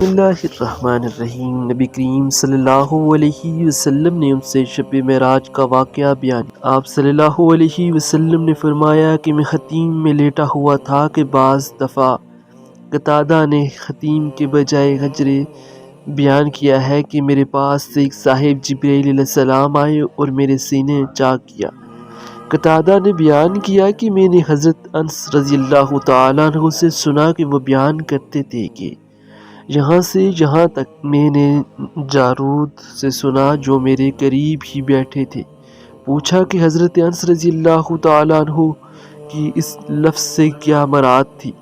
بسم اللہ الرحمن الرحیم۔ نبی کریم صلی اللہ علیہ وسلم نے ان سے شب معراج کا واقعہ بیان کیا۔ آپ صلی اللہ علیہ وسلم نے فرمایا کہ میں خطیم میں لیٹا ہوا تھا کہ بعض دفعہ قتادہ نے خطیم کے بجائے حجرے بیان کیا ہے کہ میرے پاس سے ایک صاحب جبرائیل علیہ السلام آئے اور میرے سینے چاک کیا۔ قتادہ نے بیان کیا کہ میں نے حضرت انس رضی اللہ تعالیٰ عنہ سے سنا کہ وہ بیان کرتے تھے کہ یہاں سے یہاں تک میں نے جارود سے سنا جو میرے قریب ہی بیٹھے تھے۔ پوچھا کہ حضرت انس رضی اللہ تعالیٰ عنہ کی اس لفظ سے کیا مراد تھی،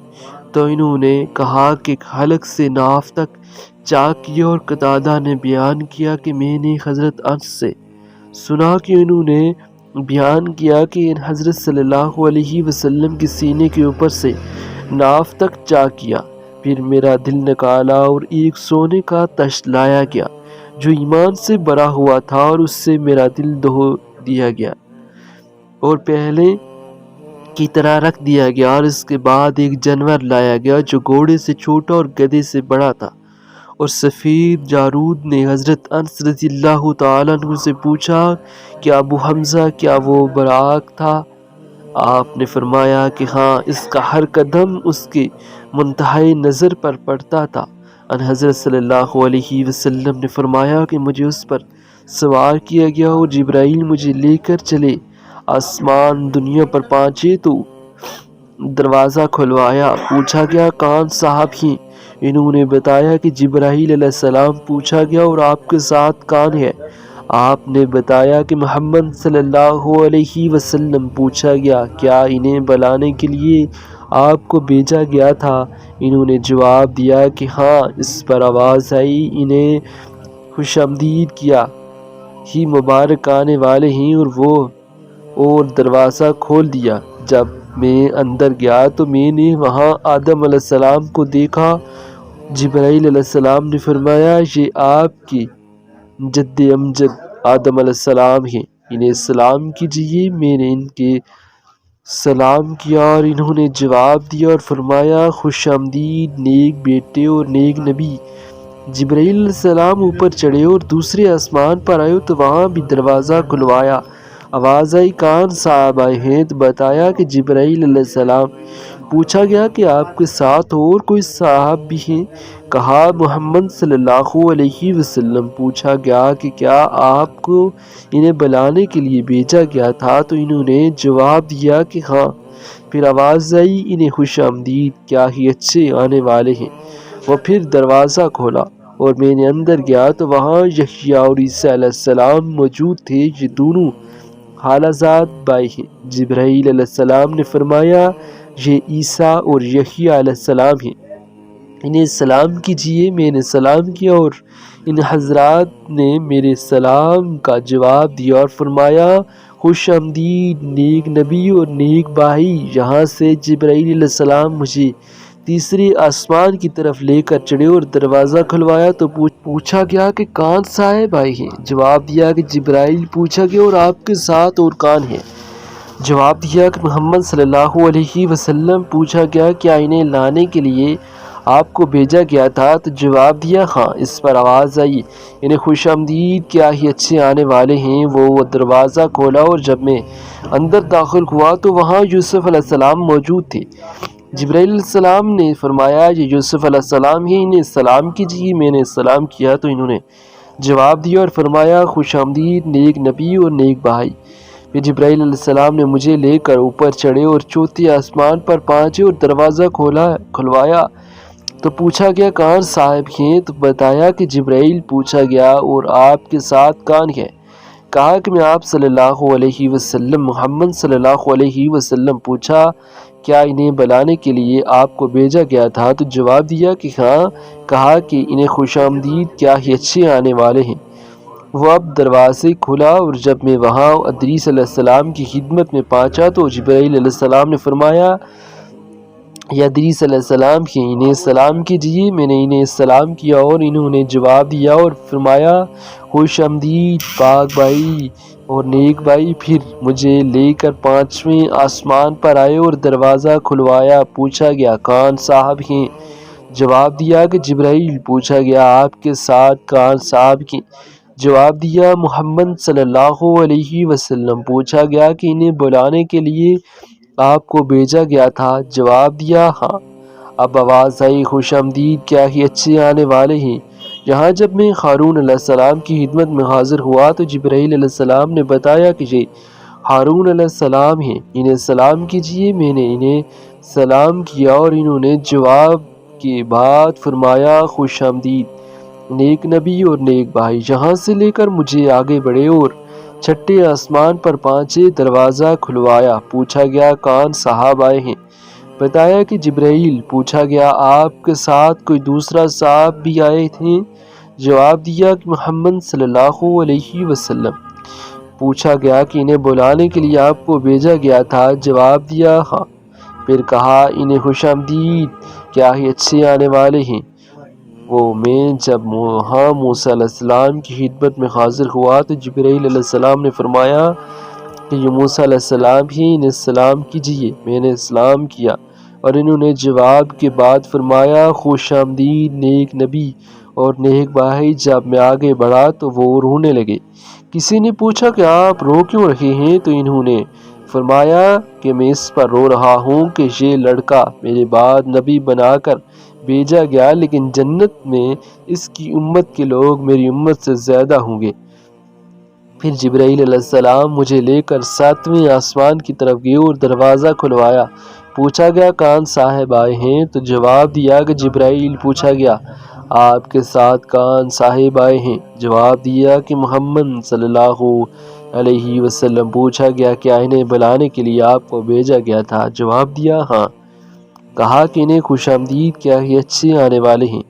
تو انہوں نے کہا کہ حلق سے ناف تک چاک کیا، اور قتادہ نے بیان کیا کہ میں نے حضرت انس سے سنا کہ انہوں نے بیان کیا کہ حضرت صلی اللہ علیہ وسلم کے سینے کے اوپر سے ناف تک چاک کیا۔ پھر میرا دل نکالا اور ایک سونے کا تشت لایا گیا جو ایمان سے بھرا ہوا تھا، اور اس سے میرا دل دھو دیا گیا اور پہلے کی طرح رکھ دیا گیا، اور اس کے بعد ایک جانور لایا گیا جو گھوڑے سے چھوٹا اور گدھے سے بڑا تھا۔ اور سفید جارود نے حضرت انس رضی اللہ تعالیٰ عنہ سے پوچھا کہ ابو حمزہ کیا وہ براق تھا؟ آپ نے فرمایا کہ ہاں، اس کا ہر قدم اس کے منتہائی نظر پر پڑتا تھا۔ ان حضرت صلی اللہ علیہ وسلم نے فرمایا کہ مجھے اس پر سوار کیا گیا اور جبرائیل مجھے لے کر چلے۔ آسمان دنیا پر پہنچے تو دروازہ کھلوایا۔ پوچھا گیا کون صاحب ہیں؟ انہوں نے بتایا کہ جبرائیل علیہ السلام۔ پوچھا گیا اور آپ کے ساتھ کون ہے؟ آپ نے بتایا کہ محمد صلی اللہ علیہ وسلم۔ پوچھا گیا کیا انہیں بلانے کے لیے آپ کو بھیجا گیا تھا؟ انہوں نے جواب دیا کہ ہاں۔ اس پر آواز آئی، انہیں خوش آمدید کیا ہی مبارک آنے والے ہیں، اور دروازہ کھول دیا۔ جب میں اندر گیا تو میں نے وہاں آدم علیہ السلام کو دیکھا۔ جبرائیل علیہ السلام نے فرمایا یہ آپ کے جد امجد آدم علیہ السلام ہیں، انہیں سلام کیجیے۔ میں نے ان کے سلام کیا اور انہوں نے جواب دیا اور فرمایا خوش آمدید نیک بیٹے اور نیک نبی۔ جبرائیل علیہ السلام اوپر چڑھے اور دوسرے آسمان پر آئے تو وہاں بھی دروازہ کھلوایا۔ آواز آئی کون صاحب آئے ہیں؟ تو بتایا کہ جبرائیل علیہ السلام۔ پوچھا گیا کہ آپ کے ساتھ اور کوئی صاحب بھی ہیں؟ کہا محمد صلی اللہ علیہ وسلم۔ پوچھا گیا کہ کیا آپ کو انہیں بلانے کے لیے بھیجا گیا تھا؟ تو انہوں نے جواب دیا کہ ہاں۔ پھر آواز آئی انہیں خوش آمدید، کیا ہی اچھے آنے والے ہیں۔ وہ پھر دروازہ کھولا اور میں نے اندر گیا تو وہاں یحییٰ اور عیسیٰ علیہ السلام موجود تھے، یہ دونوں خالہ زاد بھائی ہیں۔ جبرائیل علیہ السلام نے فرمایا یہ عیسیٰ اور یحییٰ علیہ السلام ہیں، انہیں سلام کیجیے۔ میں نے سلام کیا اور ان حضرات نے میرے سلام کا جواب دیا اور فرمایا خوش آمدید نیک نبی اور نیک بھائی۔ یہاں سے جبرائیل علیہ السلام مجھے تیسرے آسمان کی طرف لے کر چڑھے اور دروازہ کھلوایا تو پوچھا گیا کہ کون صاحب آئے ہیں؟ جواب دیا کہ جبرائیل۔ پوچھا گیا اور آپ کے ساتھ اور کون ہے؟ جواب دیا کہ محمد صلی اللہ علیہ وسلم۔ پوچھا گیا کیا انہیں لانے کے لیے آپ کو بھیجا گیا تھا؟ تو جواب دیا ہاں۔ اس پر آواز آئی انہیں خوش آمدید، کیا ہی اچھے آنے والے ہیں۔ وہ دروازہ کھولا اور جب میں اندر داخل ہوا تو وہاں یوسف علیہ السلام موجود تھے۔ جبرائیل علیہ السلام نے فرمایا یہ یوسف علیہ السلام ہیں، انہیں سلام کیجیے۔ میں نے سلام کیا تو انہوں نے جواب دیا اور فرمایا خوش آمدید نیک نبی اور نیک بھائی۔ پھر جبرائیل علیہ السلام نے مجھے لے کر اوپر چڑھے اور چوتھے آسمان پر پہنچے اور دروازہ کھلوایا تو پوچھا گیا کون صاحب ہیں؟ تو بتایا کہ جبرائیل۔ پوچھا گیا اور آپ کے ساتھ کون ہے؟ کہا کہ میں آپ صلی اللہ علیہ وسلم محمد صلی اللہ علیہ وسلم۔ پوچھا کیا انہیں بلانے کے لیے آپ کو بھیجا گیا تھا؟ تو جواب دیا کہ ہاں۔ کہا کہ انہیں خوش آمدید، کیا ہی اچھے آنے والے ہیں۔ وہ اب دروازے کھلا اور جب میں وہاں ادریس علیہ السلام کی خدمت میں پہنچا تو جبرائیل علیہ السلام نے فرمایا یہ ادریس علیہ السلام ہیں، انہیں سلام کیجیے۔ میں نے انہیں سلام کیا اور انہوں نے جواب دیا اور فرمایا خوش آمدید پاک بھائی اور نیک بھائی۔ پھر مجھے لے کر پانچویں آسمان پر آئے اور دروازہ کھلوایا۔ پوچھا گیا کون صاحب ہیں؟ جواب دیا کہ جبرائیل۔ پوچھا گیا آپ کے ساتھ کون صاحب کی؟ جواب دیا محمد صلی اللہ علیہ وسلم۔ پوچھا گیا کہ انہیں بلانے کے لیے آپ کو بھیجا گیا تھا؟ جواب دیا ہاں۔ اب آواز آئی خوش آمدید، کیا ہی اچھے آنے والے ہیں۔ یہاں جب میں ہارون علیہ السلام کی خدمت میں حاضر ہوا تو جبرائیل علیہ السلام نے بتایا کہ یہ ہارون علیہ السلام ہیں، انہیں سلام کیجیے۔ میں نے انہیں سلام کیا اور انہوں نے جواب کے بعد فرمایا خوش آمدید نیک نبی اور نیک بھائی۔ یہاں سے لے کر مجھے آگے بڑھے اور چھٹے آسمان پر پہنچے، دروازہ کھلوایا۔ پوچھا گیا کون صاحب آئے ہیں؟ بتایا کہ جبرائیل۔ پوچھا گیا آپ کے ساتھ کوئی دوسرا صاحب بھی آئے تھے؟ جواب دیا کہ محمد صلی اللہ علیہ وسلم۔ پوچھا گیا کہ انہیں بلانے کے لیے آپ کو بھیجا گیا تھا؟ جواب دیا ہاں۔ پھر کہا انہیں خوش آمدید، کیا ہی اچھے آنے والے ہیں۔ میں جب وہاں موسیٰ علیہ السلام کی خدمت میں حاضر ہوا تو جبرائیل علیہ السلام نے فرمایا کہ یہ موسیٰ علیہ السلام ہی، انہیں سلام کیجیے۔ میں نے سلام کیا اور انہوں نے جواب کے بعد فرمایا خوش آمدید نیک نبی اور نیک بھائی۔ جب میں آگے بڑھا تو وہ رونے لگے۔ کسی نے پوچھا کہ آپ رو کیوں رہے ہیں؟ تو انہوں نے فرمایا کہ میں اس پر رو رہا ہوں کہ یہ لڑکا میرے بعد نبی بنا کر بھیجا گیا، لیکن جنت میں اس کی امت کے لوگ میری امت سے زیادہ ہوں گے۔ پھر جبرائیل علیہ السلام مجھے لے کر 7ویں آسمان کی طرف گئے اور دروازہ کھلوایا۔ پوچھا گیا کون صاحب آئے ہیں؟ تو جواب دیا کہ جبرائیل۔ پوچھا گیا آپ کے ساتھ کون صاحب آئے ہیں؟ جواب دیا کہ محمد صلی اللہ علیہ وسلم۔ پوچھا گیا کیا انہیں بلانے کے لیے آپ کو بھیجا گیا تھا؟ جواب دیا ہاں۔ کہا کہ انہیں خوش آمدید، کیا ہی اچھے آنے والے ہیں۔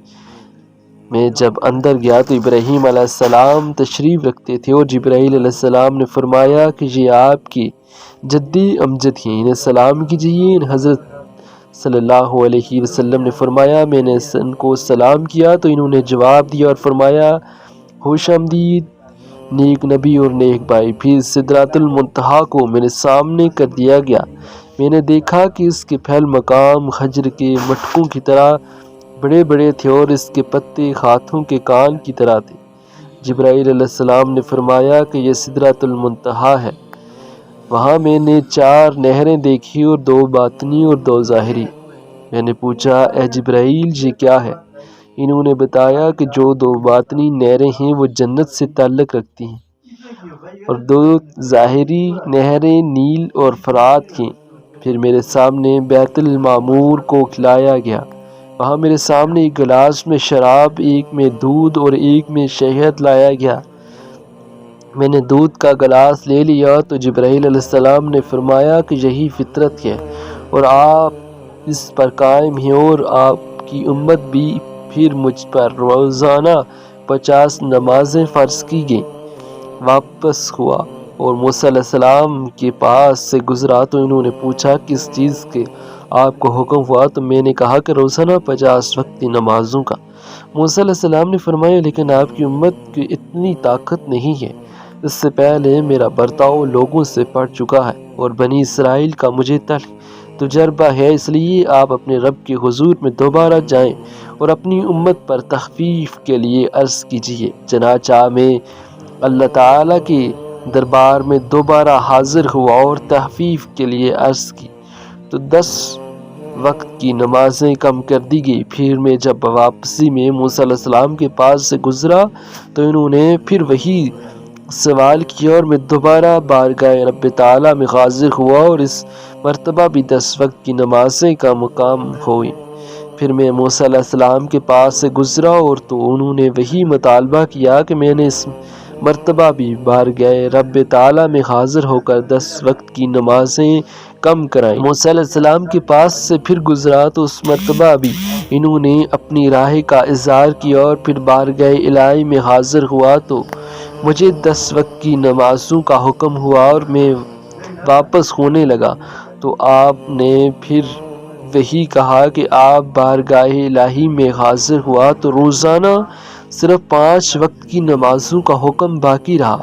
میں جب اندر گیا تو ابراہیم علیہ السلام تشریف رکھتے تھے اور جبرائیل علیہ السلام نے فرمایا کہ یہ آپ کی جدی امجد ہیں، انہیں سلام کیجیے۔ حضرت صلی اللہ علیہ وسلم نے فرمایا میں نے ان کو سلام کیا تو انہوں نے جواب دیا اور فرمایا خوش آمدید نیک نبی اور نیک بھائی۔ پھر سدرۃ المنتہا کو میرے سامنے کر دیا گیا۔ میں نے دیکھا کہ اس کے پھل مقام خجر کے مٹکوں کی طرح بڑے بڑے تھے اور اس کے پتے ہاتھوں کے کان کی طرح تھے۔ جبرائیل علیہ السلام نے فرمایا کہ یہ سدرۃ المنتہا ہے۔ وہاں میں نے 4 نہریں دیکھی اور 2 باطنی اور 2 ظاہری۔ میں نے پوچھا اے جبرائیل یہ کیا ہے؟ انہوں نے بتایا کہ جو 2 باطنی نہریں ہیں وہ جنت سے تعلق رکھتی ہیں اور 2 ظاہری نہریں نیل اور فرات ہیں۔ پھر میرے سامنے بیت المعمور کو کھلایا گیا۔ وہاں میرے سامنے ایک گلاس میں شراب، ایک میں دودھ اور ایک میں شہد لایا گیا۔ میں نے دودھ کا گلاس لے لیا تو جبرائیل علیہ السلام نے فرمایا کہ یہی فطرت ہے اور آپ اس پر قائم ہیں اور آپ کی امت بھی۔ پھر مجھ پر روزانہ 50 نمازیں فرض کی گئیں۔ واپس ہوا اور موسیٰ علیہ السلام کے پاس سے گزرا تو انہوں نے پوچھا کس چیز کے آپ کو حکم ہوا؟ تو میں نے کہا کہ روزانہ 50 وقتی نمازوں کا۔ موسیٰ علیہ السلام نے فرمایا لیکن آپ کی امت کی اتنی طاقت نہیں ہے، اس سے پہلے میرا برتاؤ لوگوں سے پڑ چکا ہے اور بنی اسرائیل کا مجھے تجربہ ہے، اس لیے آپ اپنے رب کے حضور میں دوبارہ جائیں اور اپنی امت پر تخفیف کے لیے عرض کیجیے۔ چنانچہ میں اللہ تعالیٰ کے دربار میں دوبارہ حاضر ہوا اور تخفیف کے لیے عرض کی تو 10 وقت کی نمازیں کم کر دی گئی۔ پھر میں جب واپسی میں موسیٰ علیہ السلام کے پاس سے گزرا تو انہوں نے پھر وہی سوال کیا اور میں دوبارہ بارگاہ رب تعالیٰ میں حاضر ہوا اور اس مرتبہ بھی 10 وقت کی نمازیں کا مقام ہوئی۔ پھر میں موسیٰ علیہ السلام کے پاس سے گزرا اور تو انہوں نے وہی مطالبہ کیا کہ میں نے اس مرتبہ بھی بارگاہ رب تعالیٰ میں حاضر ہو کر 10 وقت کی نمازیں کم کرائیں۔ موسیٰ علیہ السلام کے پاس سے پھر گزرا تو اس مرتبہ بھی انہوں نے اپنی راہ کا اظہار کیا اور پھر بارگاہ الہی میں حاضر ہوا تو مجھے 10 وقت کی نمازوں کا حکم ہوا اور میں واپس ہونے لگا تو آپ نے پھر وہی کہا کہ آپ بارگاہ الہی میں حاضر ہوا تو روزانہ صرف 5 وقت کی نمازوں کا حکم باقی رہا۔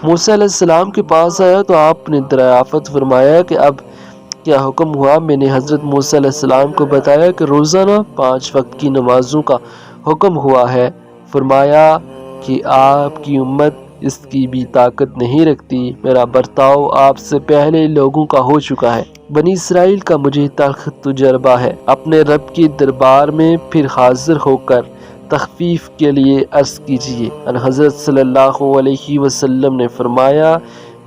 موسیٰ علیہ السلام کے پاس آیا تو آپ نے دریافت فرمایا کہ اب کیا حکم ہوا؟ میں نے حضرت موسیٰ علیہ السلام کو بتایا کہ روزانہ 5 وقت کی نمازوں کا حکم ہوا ہے۔ فرمایا کہ آپ کی امت اس کی بھی طاقت نہیں رکھتی۔ میرا برتاؤ آپ سے پہلے لوگوں کا ہو چکا ہے۔ بنی اسرائیل کا مجھے تلخ تجربہ ہے۔ اپنے رب کے دربار میں پھر حاضر ہو کر تخفیف کے لیے عرض کیجیے۔ ان حضرت صلی اللہ علیہ وسلم نے فرمایا،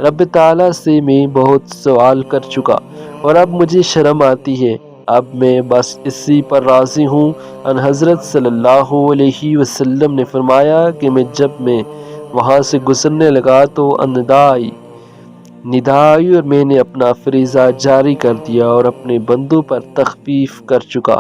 رب تعالیٰ سے میں بہت سوال کر چکا اور اب مجھے شرم آتی ہے، اب میں بس اسی پر راضی ہوں۔ ان حضرت صلی اللہ علیہ وسلم نے فرمایا کہ جب میں وہاں سے گزرنے لگا تو ندا آئی اور میں نے اپنا فریضہ جاری کر دیا اور اپنے بندوں پر تخفیف کر چکا۔